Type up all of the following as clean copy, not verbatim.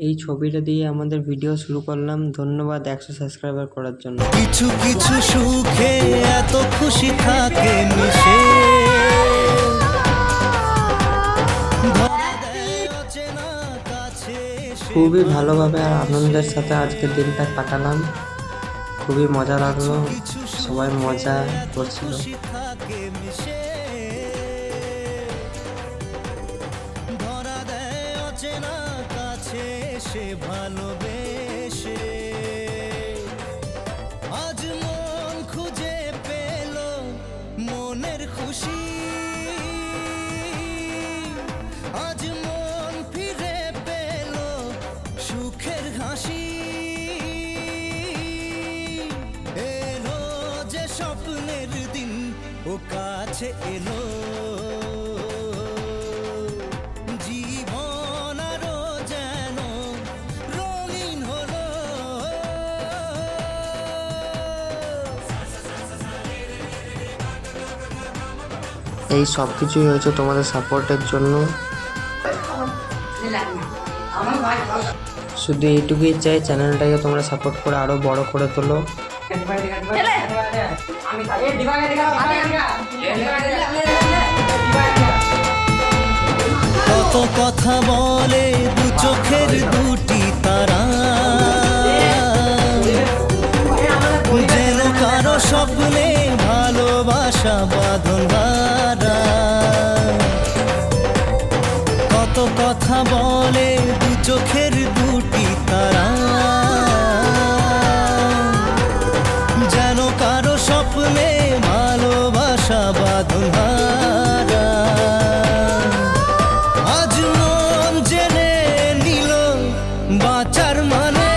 এই ছবিটা দিয়ে আমাদের ভিডিও শুরু করলাম। ধন্যবাদ 100 সাবস্ক্রাইবার করার জন্য। কিছু কিছু সুখে এত খুশি থাকে মিশে, খুবই ভালোভাবে আর আনন্দের সাথে আজকের দিনটা কাটালাম। খুবই মজা লাগলো, সবাই মজা করছিল। ধরা দেয় অচেনা কাছে সে ভালোবেসে, আজ মন খুঁজে পেল মনের খুশি, আজ মন ফিরে পেল সুখের হাসি, এলো যে স্বপ্নের দিন ও কাছে এলো, জীবন আরো যেন রঙিন হলো। এই সব কিছুই হয়েছে তোমাদের সাপোর্টের জন্য। শুধু এইটুকুই চাই, চ্যানেলটাকে তোমরা সাপোর্ট করে আরো বড় করে তোলো। কত কথা বলে দু চোখের দুটি তারা, যেন কারো স্বপ্নে ভালোবাসা বাঁধন হারা। কত কথা বলে দু চোখের দুটি তারা, যেন কারো স্বপ্নে ভালোবাসা বাঁধন হারা। আজ মন জেনে নিল বাঁচার মানে,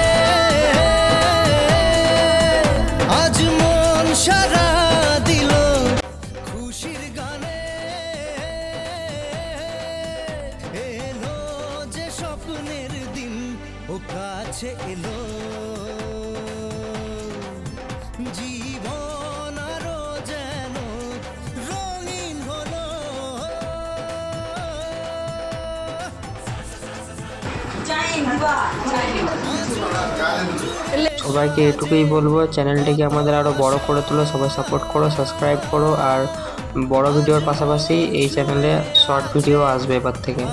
আজ মন সারা দিল খুশির গানে, এলো যে স্বপ্নের দিন ও কাছে এলো, জীবন আরো যেন রঙিন হলো। সবাইকে এটুকুই বলবো, চ্যানেলটিকে আমাদের আরো বড় করে তোলো, সবাই সাপোর্ট করো, সাবস্ক্রাইব করো। আর বড় ভিডিওর পাশাপাশি এই চ্যানেলে শর্ট ভিডিও আসবে এবার থেকে।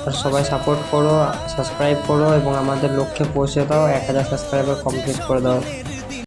আর সবাই সাপোর্ট করো, সাবস্ক্রাইব করো এবং আমাদের লক্ষ্যে পৌঁছে দাও, 1000 সাবস্ক্রাইবার কমপ্লিট করে দাও।